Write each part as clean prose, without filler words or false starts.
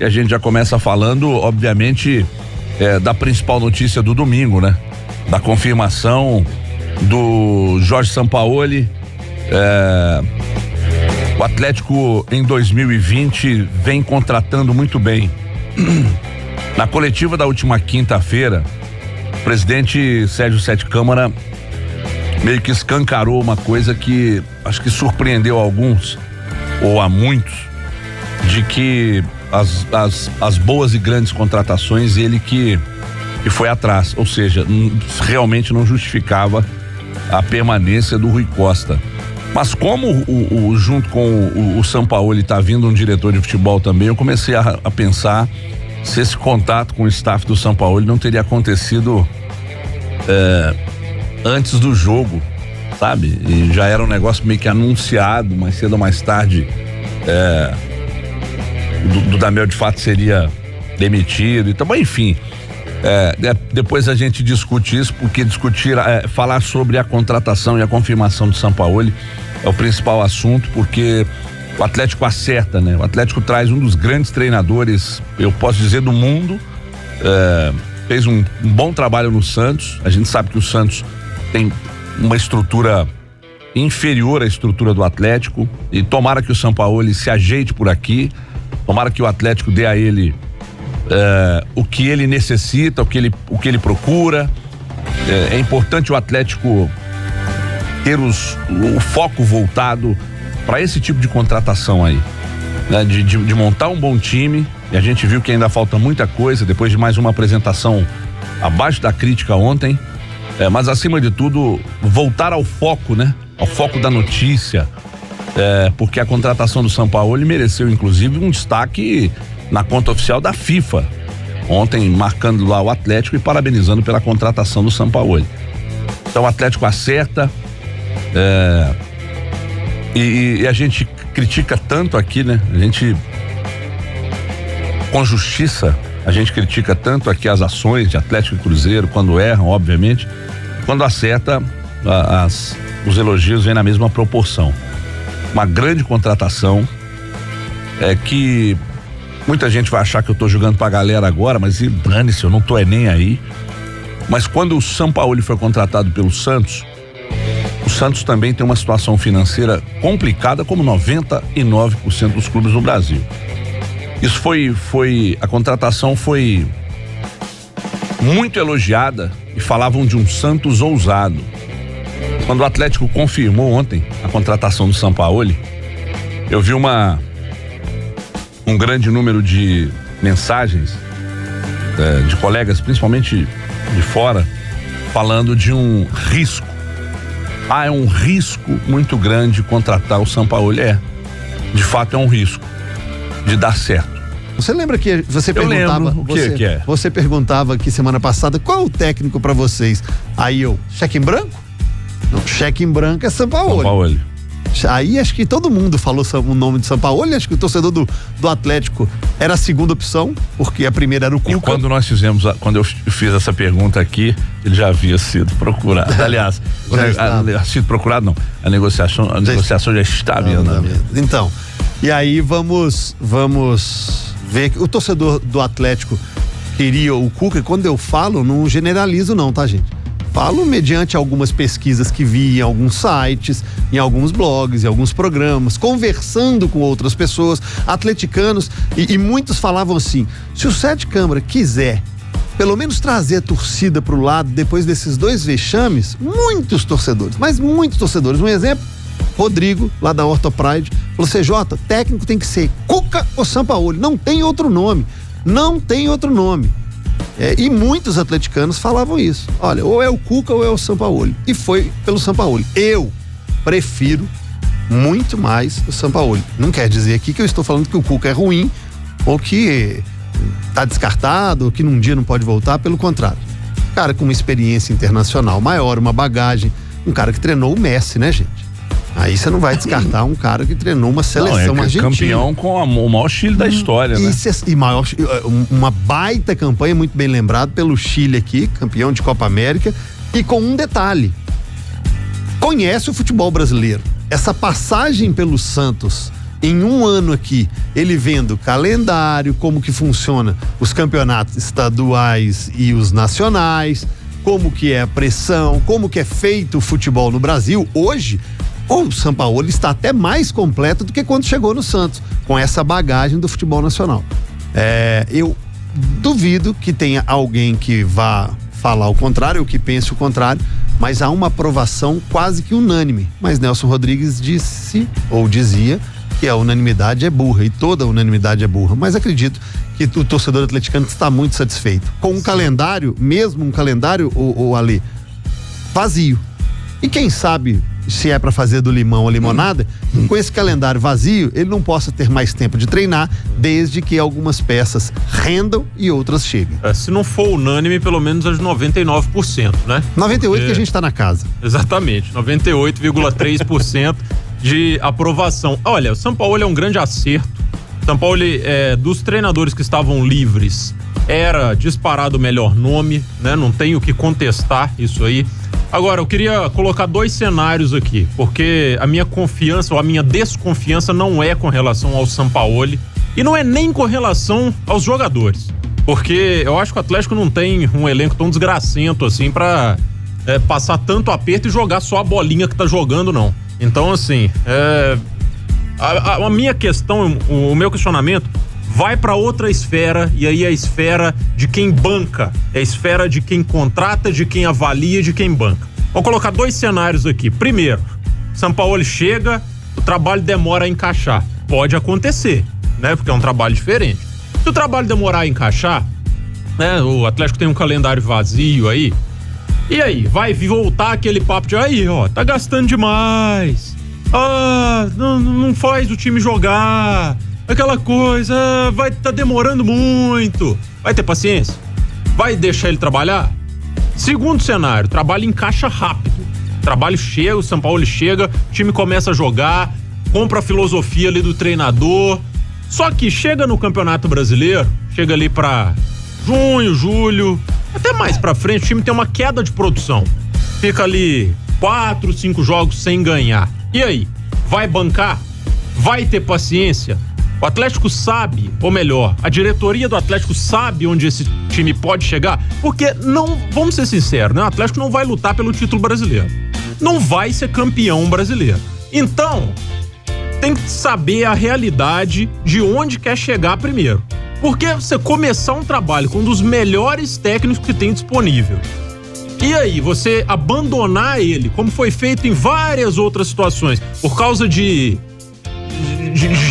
E a gente já começa falando, obviamente, da principal notícia do domingo, né? Da confirmação do Jorge Sampaoli. O Atlético em 2020 vem contratando muito bem. Na coletiva da última quinta-feira, o presidente Sérgio Sete Câmara meio que escancarou uma coisa que acho que surpreendeu alguns, ou a muitos, de que as boas e grandes contratações ele que foi atrás, ou seja, realmente não justificava a permanência do Rui Costa. Mas como junto com o Sampaoli tá vindo um diretor de futebol também, eu comecei a pensar se esse contato com o staff do Sampaoli não teria acontecido antes do jogo, sabe? E já era um negócio meio que anunciado, mais cedo ou mais tarde, do Damião de fato seria demitido e tal, enfim. Depois a gente discute isso, porque falar sobre a contratação e a confirmação do Sampaoli é o principal assunto, porque o Atlético acerta, né? O Atlético traz um dos grandes treinadores, eu posso dizer, do mundo, fez um bom trabalho no Santos. A gente sabe que o Santos tem uma estrutura inferior à estrutura do Atlético, e tomara que o Sampaoli se ajeite por aqui, tomara que o Atlético dê a ele o que ele necessita, o que ele procura. É importante o Atlético ter o foco voltado para esse tipo de contratação aí, né? De montar um bom time, e a gente viu que ainda falta muita coisa depois de mais uma apresentação abaixo da crítica ontem, mas acima de tudo voltar ao foco, né? Ao foco da notícia, porque a contratação do Sampaoli mereceu inclusive um destaque na conta oficial da FIFA, ontem marcando lá o Atlético e parabenizando pela contratação do Sampaoli. Então o Atlético acerta, e a gente critica tanto aqui, né? A gente, com justiça, a gente critica tanto aqui as ações de Atlético e Cruzeiro, quando erram, obviamente, quando acerta, os elogios vêm na mesma proporção. Uma grande contratação, que muita gente vai achar que eu tô jogando pra galera agora, mas dane-se, eu não tô nem aí. Mas quando o Sampaoli foi contratado pelo Santos, o Santos também tem uma situação financeira complicada, como 99% dos clubes no Brasil. Isso a contratação foi muito elogiada e falavam de um Santos ousado. Quando o Atlético confirmou ontem a contratação do Sampaoli, eu vi um grande número de mensagens de colegas, principalmente de fora, falando de um risco. É um risco muito grande contratar o Sampaoli. De fato é um risco de dar certo. Você lembra que você perguntava, você perguntava aqui semana passada qual é o técnico para vocês? Aí cheque em branco? Não, cheque em branco é Sampaoli. Aí acho que todo mundo falou o nome de Sampaoli. Acho que o torcedor do Atlético era a segunda opção, porque a primeira era o Cuca. E quando eu fiz essa pergunta aqui, ele já havia sido procurado. Aliás, sido procurado não. A negociação já estava em andamento. Então, e aí vamos ver que o torcedor do Atlético queria o Cuca, e quando eu falo, não generalizo não, tá, gente? Falo mediante algumas pesquisas que vi em alguns sites, em alguns blogs, em alguns programas, conversando com outras pessoas, atleticanos, e muitos falavam assim: se o Sete Câmara quiser pelo menos trazer a torcida pro lado depois desses dois vexames, muitos torcedores, mas muitos torcedores. Um exemplo, Rodrigo, lá da Horto Pride, falou: CJ, técnico tem que ser Cuca ou Sampaoli, não tem outro nome. E muitos atleticanos falavam isso. Olha, ou é o Cuca ou é o Sampaoli. E foi pelo Sampaoli. Eu prefiro muito mais o Sampaoli. Não quer dizer aqui que eu estou falando que o Cuca é ruim, ou que tá descartado, ou que num dia não pode voltar. Pelo contrário. Cara com uma experiência internacional maior, uma bagagem. Um cara que treinou o Messi, né, gente? Aí você não vai descartar um cara que treinou uma seleção argentina. Campeão com o maior Chile da história, né? Uma baita campanha, muito bem lembrado, pelo Chile aqui, campeão de Copa América, e com um detalhe: conhece o futebol brasileiro. Essa passagem pelo Santos em um ano aqui, ele vendo calendário, como que funciona os campeonatos estaduais e os nacionais, como que é a pressão, como que é feito o futebol no Brasil, hoje o Sampaoli está até mais completo do que quando chegou no Santos, com essa bagagem do futebol nacional. Eu duvido que tenha alguém que vá falar o contrário, ou que pense o contrário, mas há uma aprovação quase que unânime. Mas Nelson Rodrigues disse, ou dizia, que a unanimidade é burra, e toda unanimidade é burra, mas acredito que o torcedor atleticano está muito satisfeito. Com um calendário, mesmo um calendário, o Ali, vazio. E quem sabe, se é para fazer do limão a limonada, com esse calendário vazio, ele não possa ter mais tempo de treinar, desde que algumas peças rendam e outras cheguem. Se não for unânime, pelo menos as 99%, né? 98% que a gente tá na casa. Exatamente, 98,3% de aprovação. Olha, o Sampaoli é um grande acerto. Sampaoli, dos treinadores que estavam livres, era disparado o melhor nome, né? Não tenho o que contestar isso aí. Agora, eu queria colocar 2 cenários aqui, porque a minha confiança ou a minha desconfiança não é com relação ao Sampaoli e não é nem com relação aos jogadores, porque eu acho que o Atlético não tem um elenco tão desgracento assim pra passar tanto aperto e jogar só a bolinha que tá jogando, não. Então, assim, a minha questão, o meu questionamento vai para outra esfera, e aí é a esfera de quem banca, é a esfera de quem contrata, de quem avalia, de quem banca. Vou colocar 2 cenários aqui. Primeiro, Sampaoli chega, o trabalho demora a encaixar. Pode acontecer, né? Porque é um trabalho diferente. Se o trabalho demorar a encaixar, né? O Atlético tem um calendário vazio aí, e aí? Vai voltar aquele papo de aí, ó, tá gastando demais. Não faz o time jogar. Aquela coisa, vai tá demorando muito. Vai ter paciência? Vai deixar ele trabalhar? Segundo cenário, trabalho encaixa rápido. Trabalho chega, o Sampaoli chega, o time começa a jogar, compra a filosofia ali do treinador. Só que chega no Campeonato Brasileiro, chega ali pra junho, julho, até mais pra frente, o time tem uma queda de produção. Fica ali 4, 5 jogos sem ganhar. E aí? Vai bancar? Vai ter paciência? O Atlético sabe, ou melhor, a diretoria do Atlético sabe onde esse time pode chegar, porque não, vamos ser sinceros, né? O Atlético não vai lutar pelo título brasileiro. Não vai ser campeão brasileiro. Então, tem que saber a realidade de onde quer chegar primeiro. Porque você começar um trabalho com um dos melhores técnicos que tem disponível, e aí você abandonar ele, como foi feito em várias outras situações, por causa de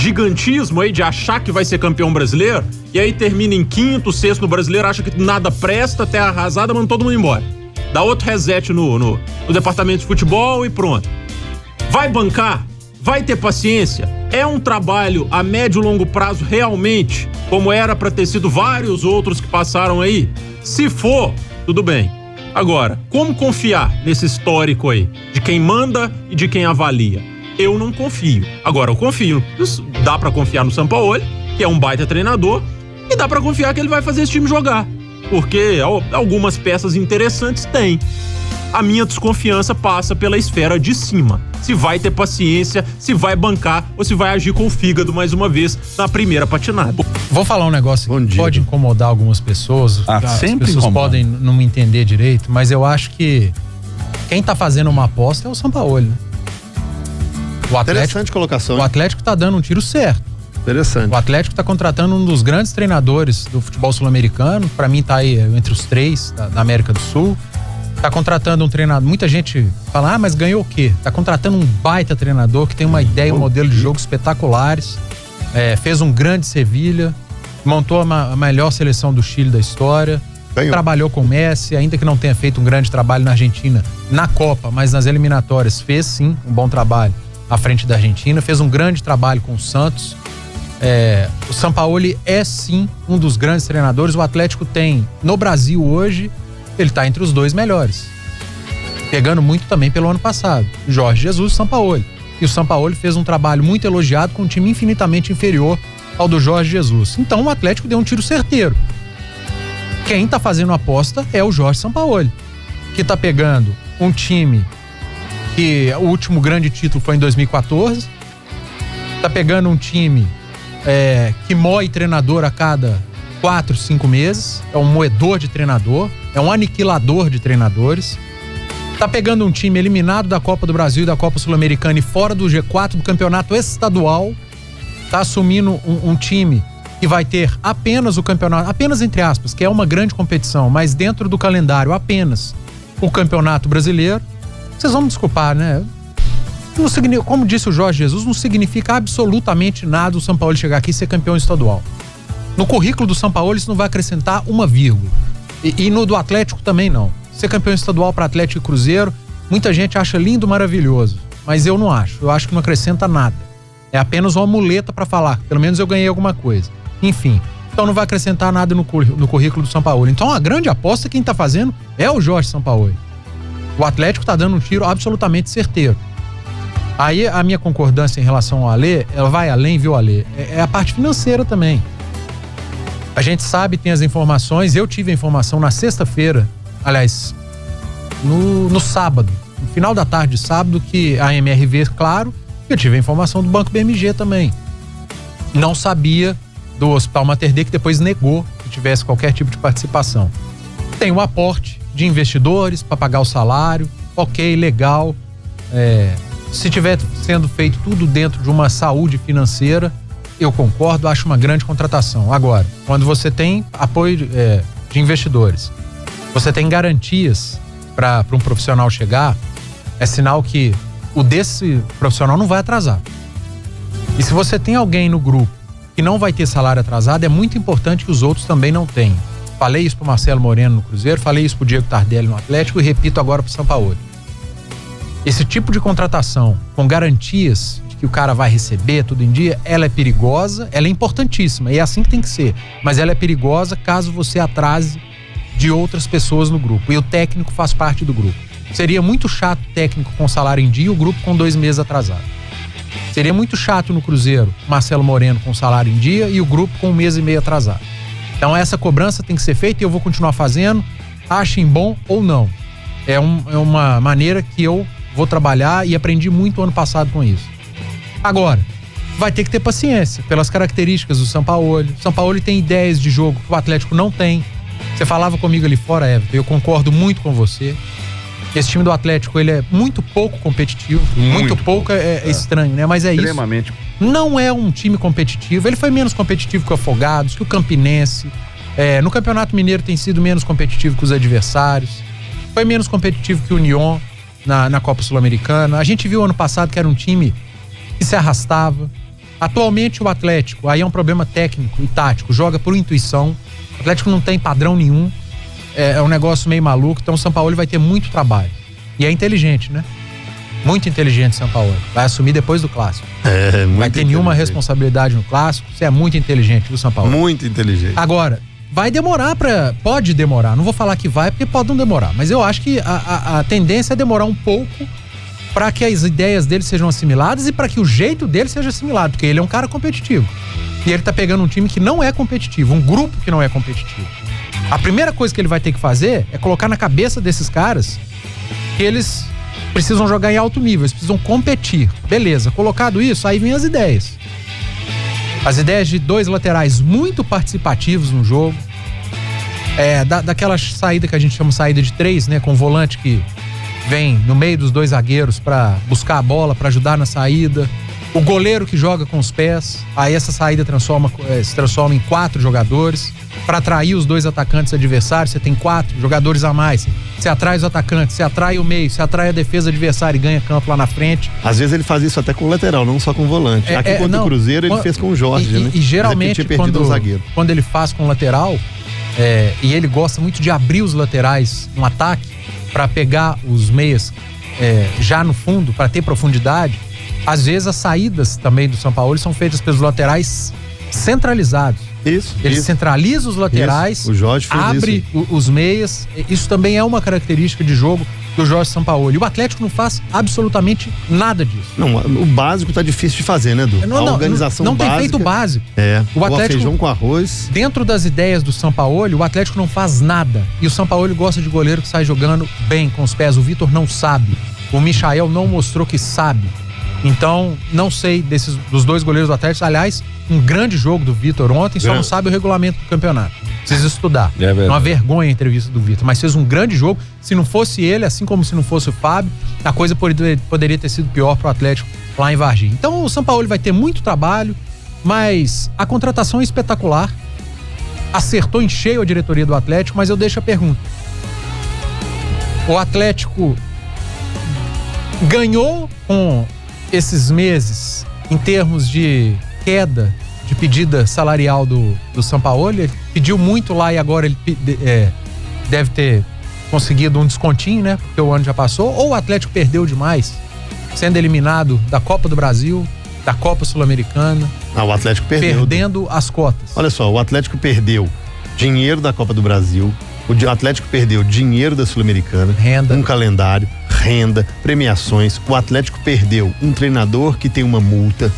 gigantismo aí, de achar que vai ser campeão brasileiro, e aí termina em 5º, 6º no brasileiro, acha que nada presta, terra arrasada, manda todo mundo embora. Dá outro reset no departamento de futebol e pronto. Vai bancar? Vai ter paciência? É um trabalho a médio e longo prazo realmente, como era pra ter sido vários outros que passaram aí? Se for, tudo bem. Agora, como confiar nesse histórico aí, de quem manda e de quem avalia? Eu não confio. Agora, eu confio. Dá pra confiar no Sampaoli, que é um baita treinador, e dá pra confiar que ele vai fazer esse time jogar. Porque algumas peças interessantes tem. A minha desconfiança passa pela esfera de cima. Se vai ter paciência, se vai bancar ou se vai agir com o fígado mais uma vez na primeira patinada. Vou falar um negócio que pode incomodar algumas pessoas. As pessoas podem não me entender direito, mas eu acho que quem tá fazendo uma aposta é o Sampaoli, né? Interessante colocação. O Atlético tá dando um tiro certo. Interessante. O Atlético tá contratando um dos grandes treinadores do futebol sul-americano. Pra mim tá aí entre os 3 da América do Sul. Tá contratando um treinador. Muita gente fala, mas ganhou o quê? Tá contratando um baita treinador que tem uma ideia, um modelo de jogo espetaculares. Fez um grande Sevilha. Montou a melhor seleção do Chile da história. Ganhou. Trabalhou com o Messi, ainda que não tenha feito um grande trabalho na Argentina na Copa, mas nas eliminatórias fez sim um bom trabalho à frente da Argentina, fez um grande trabalho com o Santos. O Sampaoli é sim um dos grandes treinadores. O Atlético tem, no Brasil hoje, ele tá entre os 2 melhores. Pegando muito também pelo ano passado. Jorge Jesus e Sampaoli. E o Sampaoli fez um trabalho muito elogiado com um time infinitamente inferior ao do Jorge Jesus. Então o Atlético deu um tiro certeiro. Quem tá fazendo a aposta é o Jorge Sampaoli, que tá pegando um time que o último grande título foi em 2014, Tá pegando um time que moe treinador a cada 4, 5 meses. É um moedor de treinador. É um aniquilador de treinadores. Tá pegando um time eliminado da Copa do Brasil e da Copa Sul-Americana e fora do G4 do campeonato estadual. Tá assumindo um time que vai ter apenas o campeonato, apenas entre aspas, que é uma grande competição, mas dentro do calendário apenas o Campeonato Brasileiro. Vocês vão me desculpar, né? Não, como disse o Jorge Jesus, não significa absolutamente nada o São Paulo chegar aqui e ser campeão estadual. No currículo do São Paulo isso não vai acrescentar uma vírgula. E no do Atlético também não. Ser campeão estadual para Atlético e Cruzeiro, muita gente acha lindo, maravilhoso, mas eu não acho. Eu acho que não acrescenta nada. É apenas uma muleta para falar, pelo menos eu ganhei alguma coisa. Enfim, então não vai acrescentar nada no currículo do São Paulo. Então a grande aposta quem tá fazendo é o Jorge Sampaoli. O Atlético tá dando um tiro absolutamente certeiro. Aí a minha concordância em relação ao Alê, ela vai além, viu, Alê? É a parte financeira também. A gente sabe, tem as informações, eu tive a informação na sexta-feira, aliás, no sábado, no final da tarde de sábado, que a MRV, claro, eu tive a informação do Banco BMG também. Não sabia do Hospital Mater Dei, que depois negou que tivesse qualquer tipo de participação. Tem um aporte de investidores para pagar o salário, ok, legal. Se tiver sendo feito tudo dentro de uma saúde financeira, eu concordo, acho uma grande contratação. Agora, quando você tem apoio de investidores, você tem garantias para um profissional chegar, é sinal que o desse profissional não vai atrasar. E se você tem alguém no grupo que não vai ter salário atrasado, é muito importante que os outros também não tenham. Falei isso pro Marcelo Moreno no Cruzeiro, falei isso pro Diego Tardelli no Atlético e repito agora pro Sampaoli. Esse tipo de contratação com garantias de que o cara vai receber tudo em dia, ela é perigosa, ela é importantíssima e é assim que tem que ser, mas ela é perigosa caso você atrase de outras pessoas no grupo e o técnico faz parte do grupo. Seria muito chato o técnico com salário em dia e o grupo com 2 meses atrasado. Seria muito chato no Cruzeiro Marcelo Moreno com salário em dia e o grupo com 1 mês e meio atrasado. Então essa cobrança tem que ser feita e eu vou continuar fazendo, achem bom ou não. É uma maneira que eu vou trabalhar e aprendi muito ano passado com isso. Agora, vai ter que ter paciência pelas características do Sampaoli. O Sampaoli tem ideias de jogo que o Atlético não tem. Você falava comigo ali fora, Everton, eu concordo muito com você. Esse time do Atlético, ele é muito pouco competitivo. Muito pouco é estranho, né? Mas é extremamente. Isso. Não é um time competitivo. Ele foi menos competitivo que o Afogados, que o Campinense. No Campeonato Mineiro tem sido menos competitivo que os adversários. Foi menos competitivo que o Union na Copa Sul-Americana. A gente viu ano passado que era um time que se arrastava. Atualmente o Atlético, aí é um problema técnico e tático, joga por intuição. O Atlético não tem padrão nenhum. É um negócio meio maluco, então o Sampaoli vai ter muito trabalho. E é inteligente, né? Muito inteligente o Sampaoli. Vai assumir depois do Clássico. Muito vai ter nenhuma responsabilidade no Clássico. Você é muito inteligente, viu, Sampaoli? Muito inteligente. Agora, vai demorar pode demorar. Não vou falar que vai, porque pode não demorar. Mas eu acho que a tendência é demorar um pouco para que as ideias dele sejam assimiladas e para que o jeito dele seja assimilado. Porque ele é um cara competitivo. E ele tá pegando um time que não é competitivo, um grupo que não é competitivo. A primeira coisa que ele vai ter que fazer é colocar na cabeça desses caras que eles precisam jogar em alto nível, eles precisam competir. Beleza, colocado isso, aí vem as ideias. As ideias de 2 laterais muito participativos no jogo. Daquela saída que a gente chama saída de 3, né? Com o volante que vem no meio dos 2 zagueiros para buscar a bola, para ajudar na saída. O goleiro que joga com os pés. Aí essa saída se transforma em 4 jogadores. Para atrair os 2 atacantes adversários, você tem 4 jogadores a mais. Você atrai os atacantes, você atrai o meio, você atrai a defesa adversária e ganha campo lá na frente. Às vezes ele faz isso até com o lateral, não só com o volante. Aqui contra o Cruzeiro ele fez com o Jorge, né? E geralmente quando ele faz com o lateral, e ele gosta muito de abrir os laterais no ataque para pegar os meias já no fundo, para ter profundidade. Às vezes as saídas também do Sampaoli são feitas pelos laterais centralizados. Ele centraliza os laterais, o Jorge fez abre os meias. Isso também é uma característica de jogo do Jorge Sampaoli. O Atlético não faz absolutamente nada disso. Não, o básico tá difícil de fazer, né, Edu? A organização não básica. Tem feito o básico. O Atlético, feijão com arroz. Dentro das ideias do Sampaoli, o Atlético não faz nada. E o Sampaoli gosta de goleiro que sai jogando bem com os pés. O Vitor não sabe. O Michael não mostrou que sabe. Então, não sei dos dois goleiros do Atlético. Aliás, um grande jogo do Vitor ontem, só não sabe o regulamento do campeonato. Precisa estudar. Uma vergonha a entrevista do Vitor, mas fez um grande jogo. Se não fosse ele, assim como se não fosse o Fábio, a coisa poderia ter sido pior pro Atlético lá em Varginha. Então, o Sampaoli vai ter muito trabalho, mas a contratação é espetacular. Acertou em cheio a diretoria do Atlético, mas eu deixo a pergunta. O Atlético ganhou com esses meses em termos de queda de pedida salarial do Sampaoli? Ele pediu muito lá e agora ele deve ter conseguido um descontinho, né? Porque o ano já passou. Ou o Atlético perdeu demais, sendo eliminado da Copa do Brasil, da Copa Sul-Americana. O Atlético perdeu. Perdendo as cotas. Olha só, o Atlético perdeu dinheiro da Copa do Brasil, o Atlético perdeu dinheiro da Sul-Americana, renda, um calendário, renda, premiações. O Atlético perdeu um treinador que tem uma multa.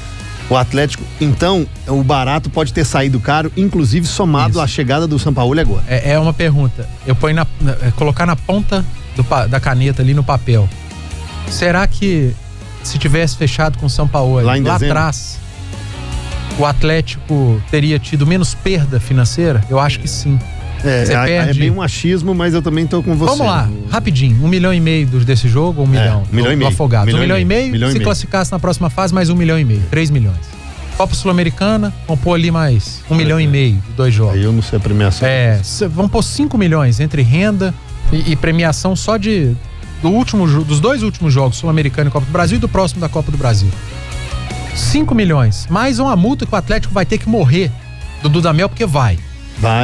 O Atlético, então, o barato pode ter saído caro, inclusive somado à chegada do Sampaoli agora. É uma pergunta. Eu ponho colocar na ponta da caneta ali no papel. Será que se tivesse fechado com o Sampaoli lá atrás, o Atlético teria tido menos perda financeira? Eu acho que sim. É bem um achismo, mas eu também tô com você. Vamos lá, rapidinho. 1,5 milhão desse jogo ou 1 milhão? 1 milhão e do meio. Afogados. 1,5 milhão. Se classificasse na próxima fase, mais 1,5 milhão. 3 milhões. Copa Sul-Americana, vamos pôr ali mais 1,5 milhão de 2 jogos. Aí eu não sei a premiação. Vamos pôr 5 milhões entre renda e premiação só dos 2 últimos jogos, Sul-Americano e Copa do Brasil, e do próximo da Copa do Brasil. 5 milhões. Mais uma multa que o Atlético vai ter que morrer do Dudamel, porque vai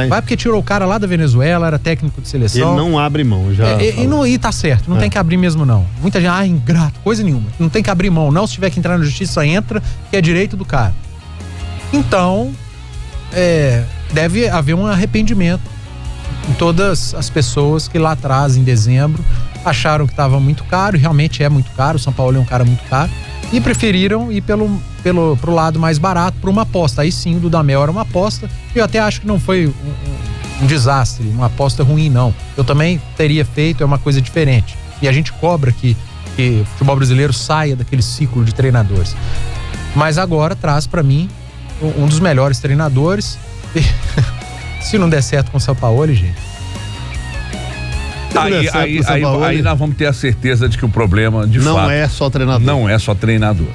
porque tirou o cara lá da Venezuela, era técnico de seleção. Ele não abre mão, já. E tá certo, não tem que abrir mesmo não. Muita gente, ingrato, coisa nenhuma. Não tem que abrir mão, não. Se tiver que entrar na justiça, entra, que é direito do cara. Então, deve haver um arrependimento em todas as pessoas que lá atrás, em dezembro, acharam que estava muito caro, e realmente é muito caro. O Sampaoli é um cara muito caro, e preferiram ir pro lado mais barato, por uma aposta. Aí sim, o Dudamel era uma aposta. Eu até acho que não foi um desastre, uma aposta ruim, não. Eu também teria feito, é uma coisa diferente. E a gente cobra que o futebol brasileiro saia daquele ciclo de treinadores. Mas agora traz para mim um dos melhores treinadores. Se não der certo com o Sampaoli, gente. Aí nós vamos ter a certeza de que o problema, de fato, não é só treinador. Não é só treinador.